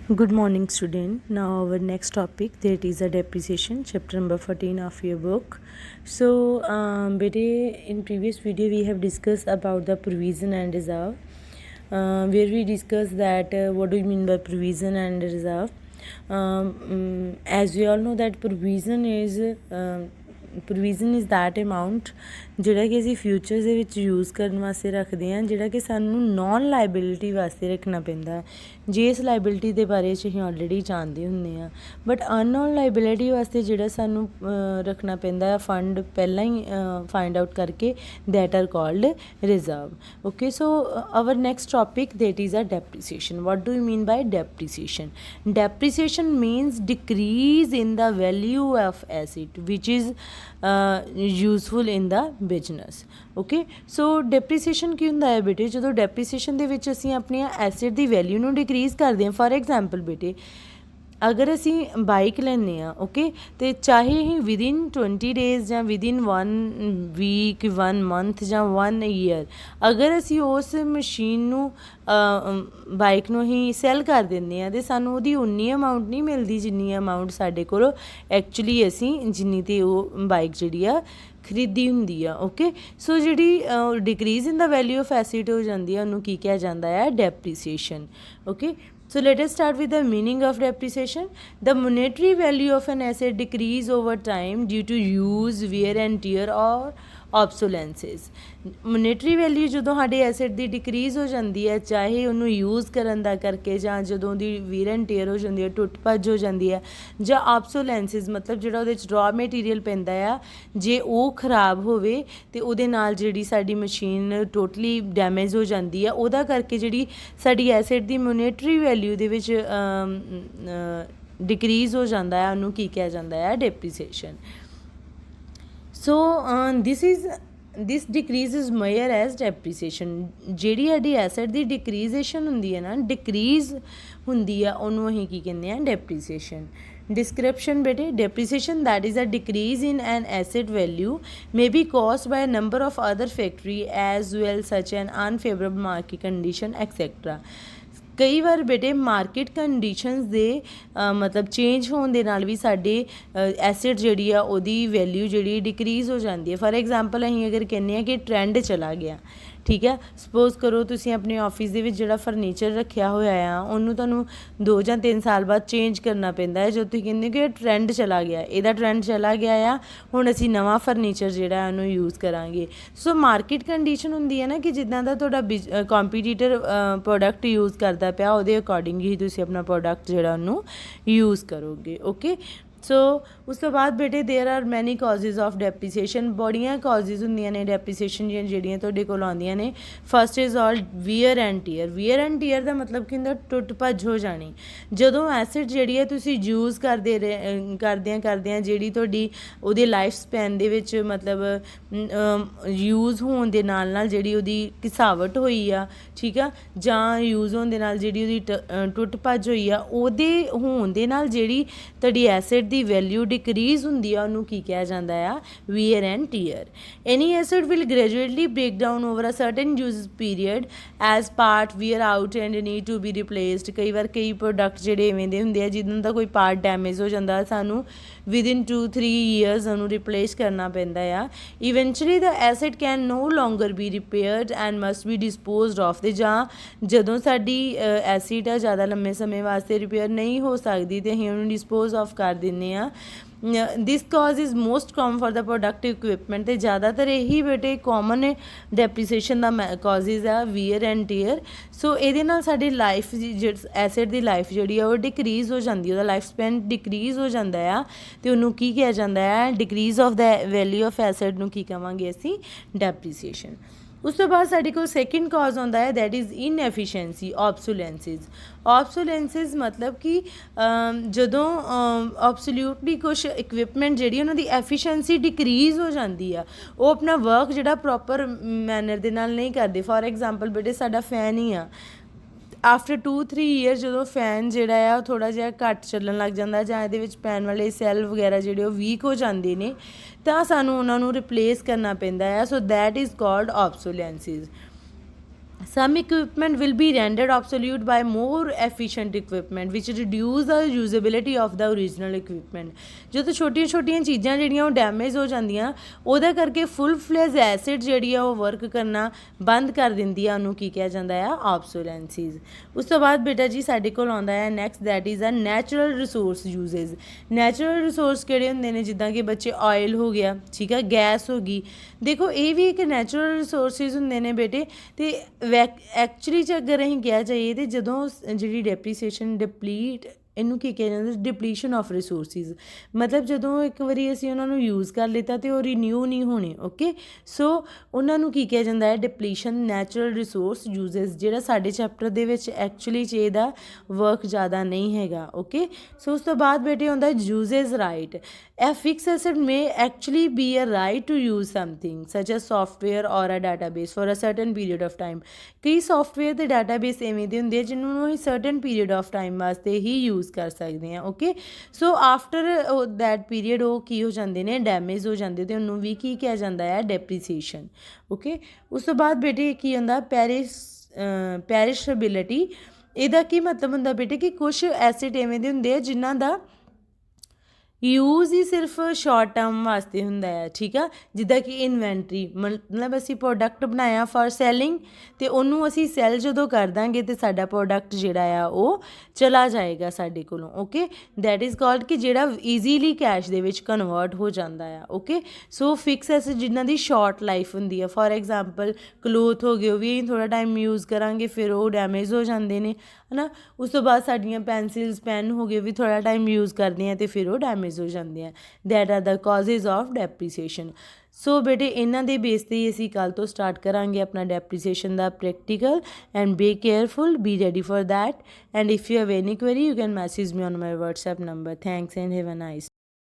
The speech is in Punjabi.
Good morning, student. Now our next topic that is a depreciation, chapter number 14 of your book. So, in previous video we have discussed about the provision and reserve, where we discussed that what do you mean by provision and reserve. As we all know that provision is that amount ਜਿਹੜਾ ਕਿ ਅਸੀਂ ਫਿਊਚਰ ਦੇ ਵਿੱਚ ਯੂਜ਼ ਕਰਨ ਵਾਸਤੇ ਰੱਖਦੇ ਹਾਂ, ਜਿਹੜਾ ਕਿ ਸਾਨੂੰ ਨੋਨ ਲਾਇਬਿਲਿਟੀ ਵਾਸਤੇ ਰੱਖਣਾ ਪੈਂਦਾ ਜੇ ਇਸ ਲਾਇਬਿਲਿਟੀ ਦੇ ਬਾਰੇ 'ਚ ਅਸੀਂ ਆਲਰੇਡੀ ਜਾਣਦੇ ਹੁੰਦੇ ਹਾਂ। ਬਟ ਅਨਨੋਨ ਲਾਇਬਿਲਿਟੀ ਵਾਸਤੇ ਜਿਹੜਾ ਸਾਨੂੰ ਰੱਖਣਾ ਪੈਂਦਾ ਹੈ ਫੰਡ ਪਹਿਲਾਂ ਹੀ ਫਾਈਂਡ ਆਊਟ ਕਰਕੇ, that are called reserve. Okay, so our next topic that is a depreciation. What do you mean by depreciation? Depreciation means decrease in the value of asset which is useful in the business. Okay, so depreciation ਕੀ ਹੁੰਦਾ ਹੈ ਬੇਟੇ? ਜਦੋਂ ਡੈਪਰੀਸੀਏਸ਼ਨ ਦੇ ਵਿੱਚ ਅਸੀਂ ਆਪਣੀਆਂ ਐਸਟ ਦੀ ਵੈਲਿਊ ਨੂੰ ਡਿਕਰੀਜ਼ ਕਰਦੇ ਹਾਂ। ਫਾਰ ਐਗਜ਼ਾਮਪਲ ਬੇਟੇ, ਅਗਰ ਅਸੀਂ ਬਾਈਕ ਲੈਂਦੇ ਹਾਂ, ਓਕੇ, ਅਤੇ ਚਾਹੇ ਅਸੀਂ ਵਿਦਿਨ 20 ਡੇਜ਼ ਜਾਂ ਵਿਦਿਨ 1 ਵੀਕ 1 ਮੰਥ ਜਾਂ 1 ਈਅਰ ਅਗਰ ਅਸੀਂ ਉਸ ਮਸ਼ੀਨ ਨੂੰ ਬਾਈਕ ਨੂੰ ਅਸੀਂ ਸੈੱਲ ਕਰ ਦਿੰਦੇ ਹਾਂ ਅਤੇ ਸਾਨੂੰ ਉਹਦੀ ਉਨੀ ਅਮਾਊਂਟ ਨਹੀਂ ਮਿਲਦੀ ਜਿੰਨੀ ਅਮਾਊਂਟ ਸਾਡੇ ਕੋਲ ਐਕਚੁਅਲੀ ਅਸੀਂ ਜਿੰਨੀ 'ਤੇ ਉਹ ਬਾਈਕ ਜਿਹੜੀ ਆ ਖਰੀਦੀ ਹੁੰਦੀ ਆ। ਓਕੇ, ਸੋ ਜਿਹੜੀ decreases in the value of asset ਹੋ ਜਾਂਦੀ ਆ ਉਹਨੂੰ ਕੀ ਕਿਹਾ ਜਾਂਦਾ ਹੈ? Depreciation. Okay, so let us start with the meaning of depreciation. The monetary value of an asset decrease over time due to use, wear and tear or obsolescence. Monetary value ਜਦੋਂ ਸਾਡੇ ਐਸਟ ਦੀ ਡਿਕਰੀਜ਼ ਹੋ ਜਾਂਦੀ ਹੈ, ਚਾਹੇ ਉਹਨੂੰ ਯੂਜ਼ ਕਰਨ ਦਾ ਕਰਕੇ ਜਾਂ ਜਦੋਂ ਉਹਦੀ ਵੀਰ ਐਂਡ ਟੇਅਰ ਹੋ ਜਾਂਦੀ ਹੈ, ਟੁੱਟ ਭੱਜ ਹੋ ਜਾਂਦੀ ਹੈ, ਜਾਂ ਆਬਸੋਲੈਂਸਿਸ ਮਤਲਬ ਜਿਹੜਾ ਉਹਦੇ 'ਚ ਰॉ ਮਟੀਰੀਅਲ ਪੈਂਦਾ ਆ, ਜੇ ਉਹ ਖਰਾਬ ਹੋਵੇ ਅਤੇ ਉਹਦੇ ਨਾਲ ਜਿਹੜੀ ਸਾਡੀ ਮਸ਼ੀਨ ਟੋਟਲੀ ਡੈਮੇਜ ਹੋ ਜਾਂਦੀ ਆ, ਉਹਦਾ ਕਰਕੇ ਜਿਹੜੀ ਸਾਡੀ ਐਸਟ ਦੀ ਮੋਨੇਟਰੀ ਵੈਲਿਊ ਦੇ ਵਿੱਚ ਡਿਕਰੀਜ਼ ਹੋ ਜਾਂਦਾ ਹੈ, ਉਹਨੂੰ ਕੀ ਕਿਹਾ ਜਾਂਦਾ ਹੈ? ਡੈਪਰੀਸੀਏਸ਼ਨ। ਸੋ ਦਿਸ ਡਿਕਰੀਜ਼ ਇਜ਼ ਮੇਜਰ ਐਜ਼ ਡੈਪਰੀਸੀਏਸ਼ਨ। ਜਿਹੜੀ ਸਾਡੀ ਐਸਟ ਦੀ ਡਿਕਰੀਜ਼ੇਸ਼ਨ ਹੁੰਦੀ ਹੈ ਨਾ, ਡਿਕਰੀਜ਼ ਹੁੰਦੀ ਆ, ਉਹਨੂੰ ਅਸੀਂ ਕੀ ਕਹਿੰਦੇ ਹਾਂ? ਡੈਪਰੀਸੀਏਸ਼ਨ। Description ਬੇਟੇ, depreciation that is a decrease in an asset value may be caused by a number of other factors as well such an unfavorable market condition etc. ਕਈ ਵਾਰ ਬੇਟੇ ਮਾਰਕੀਟ ਕੰਡੀਸ਼ਨਸ ਦੇ ਮਤਲਬ ਚੇਂਜ ਹੋਣ ਦੇ ਨਾਲ ਵੀ ਸਾਡੇ ਐਸਟ ਜਿਹੜੀ ਆ ਉਹਦੀ ਵੈਲਿਊ ਜਿਹੜੀ ਡਿਕਰੀਜ਼ ਹੋ ਜਾਂਦੀ ਹੈ। ਫਾਰ ਐਗਜ਼ਾਮਪਲ ਅਸੀਂ ਅਗਰ ਕਹਿੰਦੇ ਹਾਂ ਕਿ ਟਰੈਂਡ ਚਲਾ ਗਿਆ, ਠੀਕ ਹੈ, ਸਪੋਜ਼ ਕਰੋ ਤੁਸੀਂ ਆਪਣੇ ਆਫਿਸ ਦੇ ਵਿੱਚ ਜਿਹੜਾ ਫਰਨੀਚਰ ਰੱਖਿਆ ਹੋਇਆ ਆ ਉਹਨੂੰ ਤੁਹਾਨੂੰ 2 ਜਾਂ 3 ਸਾਲ ਬਾਅਦ ਚੇਂਜ ਕਰਨਾ ਪੈਂਦਾ ਹੈ। ਜਦੋਂ ਤੁਸੀਂ ਕਹਿੰਦੇ ਕਿ ਟਰੈਂਡ ਚਲਾ ਗਿਆ, ਇਹਦਾ ਟਰੈਂਡ ਚਲਾ ਗਿਆ ਆ, ਹੁਣ ਅਸੀਂ ਨਵਾਂ ਫਰਨੀਚਰ ਜਿਹੜਾ ਉਹਨੂੰ ਯੂਜ਼ ਕਰਾਂਗੇ। ਸੋ ਮਾਰਕੀਟ ਕੰਡੀਸ਼ਨ ਹੁੰਦੀ ਹੈ ਨਾ ਕਿ ਜਿੱਦਾਂ ਦਾ ਤੁਹਾਡਾ ਕੰਪੀਟੀਟਰ ਪ੍ਰੋਡਕਟ ਯੂਜ਼ ਕਰਦਾ ਪਿਆ, ਉਹਦੇ ਅਕੋਰਡਿੰਗ ਹੀ ਤੁਸੀਂ ਆਪਣਾ ਪ੍ਰੋਡਕਟ ਜਿਹੜਾ ਉਹਨੂੰ ਯੂਜ਼ ਕਰੋਗੇ। ਓਕੇ, ਸੋ ਉਸ ਤੋਂ ਬਾਅਦ ਬੇਟੇ ਦੇਰ ਆਰ ਮੈਨੀ ਕਾਜ਼ਿਜ਼ ਆਫ ਡੈਪਰੀਸੀਏਸ਼ਨ। ਬੜੀਆਂ ਕਾਜ਼ਿਜ਼ ਹੁੰਦੀਆਂ ਨੇ ਡੈਪਰੀਸੀਏਸ਼ਨ ਦੀਆਂ ਜਿਹੜੀਆਂ ਤੁਹਾਡੇ ਕੋਲ ਆਉਂਦੀਆਂ ਨੇ। First is all wear and tear. Wear and tear ਦਾ ਮਤਲਬ ਕੀ ਹੁੰਦਾ? ਟੁੱਟ ਭੱਜ ਹੋ ਜਾਣੀ। ਜਦੋਂ ਐਸਿਡ ਜਿਹੜੀ ਹੈ ਤੁਸੀਂ ਯੂਜ਼ ਕਰਦਿਆਂ ਜਿਹੜੀ ਤੁਹਾਡੀ ਉਹਦੇ ਲਾਈਫ ਸਪੈਨ ਦੇ ਵਿੱਚ ਮਤਲਬ ਯੂਜ਼ ਹੋਣ ਦੇ ਨਾਲ ਨਾਲ ਜਿਹੜੀ ਉਹਦੀ ਘਿਸਾਵਟ ਹੋਈ ਆ, ਠੀਕ ਆ, ਜਾਂ ਯੂਜ਼ ਹੋਣ ਦੇ ਨਾਲ ਜਿਹੜੀ ਉਹਦੀ ਟੁੱਟ ਭੱਜ ਹੋਈ ਆ, ਉਹਦੇ ਹੋਣ ਦੇ ਨਾਲ ਜਿਹੜੀ ਤੁਹਾਡੀ ਐਸਿਡ ਦੀ ਵੈਲਿਊ ਡਿਕਰੀਜ਼ ਹੁੰਦੀ ਆ, ਉਹਨੂੰ ਕੀ ਕਿਹਾ ਜਾਂਦਾ ਆ? Wear and tear. Any asset will gradually break down over a certain use period as part wear out and need to be replaced. ਕਈ ਵਾਰ ਕਈ ਪ੍ਰੋਡਕਟ ਜਿਹੜੇ ਇਵੇਂ ਦੇ ਹੁੰਦੇ ਆ ਜਿੱਦਾਂ ਦਾ ਕੋਈ ਪਾਰਟ ਡੈਮੇਜ ਹੋ ਜਾਂਦਾ, ਸਾਨੂੰ ਵਿਦਿਨ 2-3 ਈਅਰਸ ਉਹਨੂੰ ਰਿਪਲੇਸ ਕਰਨਾ ਪੈਂਦਾ ਆ। Eventually the asset can no longer be repaired and must be disposed of. ਅਤੇ ਜਾਂ ਜਦੋਂ ਸਾਡੀ ਐਸਿਡ ਆ ਜ਼ਿਆਦਾ ਲੰਮੇ ਸਮੇਂ ਵਾਸਤੇ ਰਿਪੇਅਰ ਨਹੀਂ ਹੋ ਸਕਦੀ ਅਤੇ ਅਸੀਂ ਉਹਨੂੰ ਡਿਸਪੋਜ਼ ਆਫ ਕਰ ਦਿੰਦੇ ਹਾਂ। This cause is most common for the productive equipment. ਅਤੇ ਜ਼ਿਆਦਾਤਰ ਇਹੀ ਬੇਟੇ ਕਾਮਨ ਡੈਪਰੀਸੀਏਸ਼ਨ ਦਾ ਕਾਜ਼ਿਜ਼ ਆ, ਵੀਅਰ ਐਂਡ ਟੀਅਰ। ਸੋ ਇਹਦੇ ਨਾਲ ਸਾਡੀ ਲਾਈਫ ਐਸਿਡ ਦੀ ਲਾਈਫ ਜਿਹੜੀ ਆ ਉਹ ਡਿਕਰੀਜ਼ ਹੋ ਜਾਂਦੀ, ਉਹਦਾ ਲਾਈਫ ਸਪੈਨ ਡਿਕਰੀਜ਼ ਹੋ ਜਾਂਦਾ ਆ, ਅਤੇ ਉਹਨੂੰ ਕੀ ਕਿਹਾ ਜਾਂਦਾ ਹੈ? Decrease of the value of acid ਨੂੰ ਕੀ ਕਹਾਂਗੇ ਅਸੀਂ? ਡੈਪਰੀਸੀਏਸ਼ਨ। ਉਸ ਤੋਂ ਬਾਅਦ ਸਾਡੇ ਕੋਲ ਸੈਕਿੰਡ ਕਾਜ਼ ਆਉਂਦਾ ਹੈ, ਦੈਟ ਇਜ਼ ਇਨਐਫੀਸ਼ੀਐਂਸੀ, ਆਬਸੋਲੈਂਸਿਸ। ਆਬਸੋਲੈਂਸਿਸ ਮਤਲਬ ਕਿ ਜਦੋਂ ਐਬਸੋਲਿਊਟਲੀ ਕੁਛ ਇਕਵਿਪਮੈਂਟ ਜਿਹੜੀ ਉਹਨਾਂ ਦੀ ਐਫੀਸ਼ੀਐਂਸੀ ਡਿਕਰੀਜ਼ ਹੋ ਜਾਂਦੀ ਆ, ਉਹ ਆਪਣਾ ਵਰਕ ਜਿਹੜਾ ਪ੍ਰੋਪਰ ਮੈਨਰ ਦੇ ਨਾਲ ਨਹੀਂ ਕਰਦੇ। ਫਾਰ ਐਗਜ਼ਾਮਪਲ ਬੇਟੇ ਸਾਡਾ ਫੈਨ ਹੀ ਆ, ਆਫਟਰ 2-3 ਈਅਰ ਜਦੋਂ ਫੈਨ ਜਿਹੜਾ ਆ ਉਹ ਥੋੜ੍ਹਾ ਜਿਹਾ ਘੱਟ ਚੱਲਣ ਲੱਗ ਜਾਂਦਾ, ਜਾਂ ਇਹਦੇ ਵਿੱਚ ਪੈਣ ਵਾਲੇ ਸੈੱਲ ਵਗੈਰਾ ਜਿਹੜੇ ਉਹ ਵੀਕ ਹੋ ਜਾਂਦੇ ਨੇ, ਤਾਂ ਸਾਨੂੰ ਉਹਨਾਂ ਨੂੰ ਰਿਪਲੇਸ ਕਰਨਾ ਪੈਂਦਾ ਆ। So that is called obsolescence. some equipment will be rendered obsolete by more efficient equipment which reduce the usability of the original equipment. ਜਦੋਂ ਛੋਟੀਆਂ ਛੋਟੀਆਂ ਚੀਜ਼ਾਂ ਜਿਹੜੀਆਂ ਉਹ ਡੈਮੇਜ ਹੋ ਜਾਂਦੀਆਂ ਉਹਦਾ ਕਰਕੇ ਫੁੱਲ ਫਲੈਜ ਐਸਿਡ ਜਿਹੜੀ ਆ ਉਹ ਵਰਕ ਕਰਨਾ ਬੰਦ ਕਰ ਦਿੰਦੀ ਆ, ਉਹਨੂੰ ਕੀ ਕਿਹਾ ਜਾਂਦਾ ਆ, ਆਬਸੋਲੈਂਸੀਜ਼। ਉਸ ਤੋਂ ਬਾਅਦ ਬੇਟਾ ਜੀ ਸਾਡੇ ਕੋਲ ਆਉਂਦਾ ਹੈ next, that is a natural resource usages. Natural resource ਕਿਹੜੇ ਹੁੰਦੇ ਨੇ, ਜਿੱਦਾਂ ਕਿ ਬੱਚੇ ਆਇਲ ਹੋ ਗਿਆ, ਠੀਕ ਆ, ਗੈਸ ਹੋ ਗਈ, ਦੇਖੋ ਇਹ ਵੀ ਇੱਕ ਨੈਚੁਰਲ ਰਿਸੋਰਸਿਸ ਹੁੰਦੇ ਨੇ ਬੇਟੇ। ਅਤੇ ਐਕਚੁਅਲੀ 'ਚ ਅਗਰ ਅਸੀਂ ਕਿਹਾ ਜਾਈਏ ਤਾਂ ਜਦੋਂ ਜਿਹੜੀ ਡੈਪਰੀਸੀਏਸ਼ਨ ਡਿਪਲੀਟ, ਇਹਨੂੰ ਕੀ ਕਿਹਾ ਜਾਂਦਾ, ਡਿਪਲੀਸ਼ਨ ਆਫ ਰਿਸੋਰਸਿਸ, ਮਤਲਬ ਜਦੋਂ ਇੱਕ ਵਾਰੀ ਅਸੀਂ ਉਹਨਾਂ ਨੂੰ ਯੂਜ਼ ਕਰ ਲਿੱਤਾ ਅਤੇ ਉਹ ਰੀਨਿਊ ਨਹੀਂ ਹੋਣੇ। ਓਕੇ, ਸੋ ਉਹਨਾਂ ਨੂੰ ਕੀ ਕਿਹਾ ਜਾਂਦਾ ਹੈ, ਡਿਪਲੀਸ਼ਨ ਨੈਚੁਰਲ ਰਿਸੋਰਸ ਯੂਜ਼ਸ, ਜਿਹੜਾ ਸਾਡੇ ਚੈਪਟਰ ਦੇ ਵਿੱਚ ਐਕਚੁਅਲੀ 'ਚ ਇਹਦਾ ਵਰਕ ਜ਼ਿਆਦਾ ਨਹੀਂ ਹੈਗਾ। ਓਕੇ, ਸੋ ਉਸ ਤੋਂ ਬਾਅਦ ਬੇਟੇ ਹੁੰਦਾ uses right. A fixed asset may actually be a right to use something such as software or a database for a certain period of time. ਕਈ ਸੌਫਟਵੇਅਰ ਅਤੇ ਡਾਟਾਬੇਸ ਐਵੇਂ ਦੇ ਹੁੰਦੇ ਆ ਜਿਹਨੂੰ ਅਸੀਂ ਸਰਟਨ ਪੀਰੀਅਡ ਆਫ ਟਾਈਮ ਵਾਸਤੇ ਹੀ ਯੂਜ਼ ਕਰ ਸਕਦੇ ਹਾਂ। Okay, so after that period ਉਹ ਕੀ ਹੋ ਜਾਂਦੇ ਨੇ, ਡੈਮੇਜ ਹੋ ਜਾਂਦੇ, ਅਤੇ ਉਹਨੂੰ ਵੀ ਕੀ ਕਿਹਾ ਜਾਂਦਾ ਹੈ, ਡੈਪਰੀਸੀਏਸ਼ਨ। ਓਕੇ, ਉਸ ਤੋਂ ਬਾਅਦ ਬੇਟੇ ਕੀ ਹੁੰਦਾ, ਪੈਰਿਸ਼ੇਬਿਲਿਟੀ। ਇਹਦਾ ਕੀ ਮਤਲਬ ਹੁੰਦਾ ਬੇਟੇ ਕਿ ਕੁਛ ਐਸਿਡ ਐਵੇਂ ਦੇ ਹੁੰਦੇ ਆ ਜਿਨ੍ਹਾਂ ਦਾ ਯੂਜ਼ ਹੀ ਸਿਰਫ ਸ਼ਾਰਟ ਟਰਮ ਵਾਸਤੇ ਹੁੰਦਾ ਹੈ, ਠੀਕ ਆ, ਜਿੱਦਾਂ ਕਿ ਇਨਵੈਂਟਰੀ, ਮਤਲਬ ਅਸੀਂ ਪ੍ਰੋਡਕਟ ਬਣਾਇਆ ਫॉर ਸੈਲਿੰਗ ਅਤੇ ਉਹਨੂੰ ਅਸੀਂ ਸੈਲ ਜਦੋਂ ਕਰ ਦਾਂਗੇ ਤਾਂ ਸਾਡਾ ਪ੍ਰੋਡਕਟ ਜਿਹੜਾ ਆ ਉਹ ਚਲਾ ਜਾਏਗਾ ਸਾਡੇ ਕੋਲੋਂ। ਓਕੇ, ਦੈਟ ਇਜ਼ ਕਾਲਡ ਕਿ ਜਿਹੜਾ ਈਜ਼ੀਲੀ ਕੈਸ਼ ਦੇ ਵਿੱਚ ਕਨਵਰਟ ਹੋ ਜਾਂਦਾ ਆ। ਓਕੇ, ਸੋ ਫਿਕਸ ਐਸਿਡ ਜਿਨ੍ਹਾਂ ਦੀ ਸ਼ਾਰਟ ਲਾਈਫ ਹੁੰਦੀ ਆ, ਫੋਰ ਐਗਜ਼ਾਮਪਲ ਕਲੋਥ ਹੋ ਗਏ, ਉਹ ਵੀ ਅਸੀਂ ਥੋੜ੍ਹਾ ਟਾਈਮ ਯੂਜ਼ ਕਰਾਂਗੇ ਫਿਰ ਉਹ ਡੈਮੇਜ ਹੋ ਜਾਂਦੇ ਨੇ, ਹੈ ਨਾ। ਉਸ ਤੋਂ ਬਾਅਦ ਸਾਡੀਆਂ ਪੈਨਸਿਲਸ, ਪੈਨ ਹੋ ਗਏ, ਵੀ ਥੋੜ੍ਹਾ ਟਾਈਮ ਯੂਜ਼ ਕਰਦੇ ਹਾਂ ਅਤੇ ਫਿਰ ਉਹ ਡੈਮੇਜ ਹੋ ਜਾਂਦੇ ਆ। That are the causes of depreciation. So ਬੇਟੇ ਇਹਨਾਂ ਦੇ ਬੇਸ 'ਤੇ ਹੀ ਅਸੀਂ ਕੱਲ੍ਹ ਤੋਂ ਸਟਾਰਟ ਕਰਾਂਗੇ ਆਪਣਾ ਡੈਪਰੀਸੀਏਸ਼ਨ ਦਾ practical. And be careful, be ready for that, and if you have any query you can message me on my WhatsApp number. Thanks and have a nice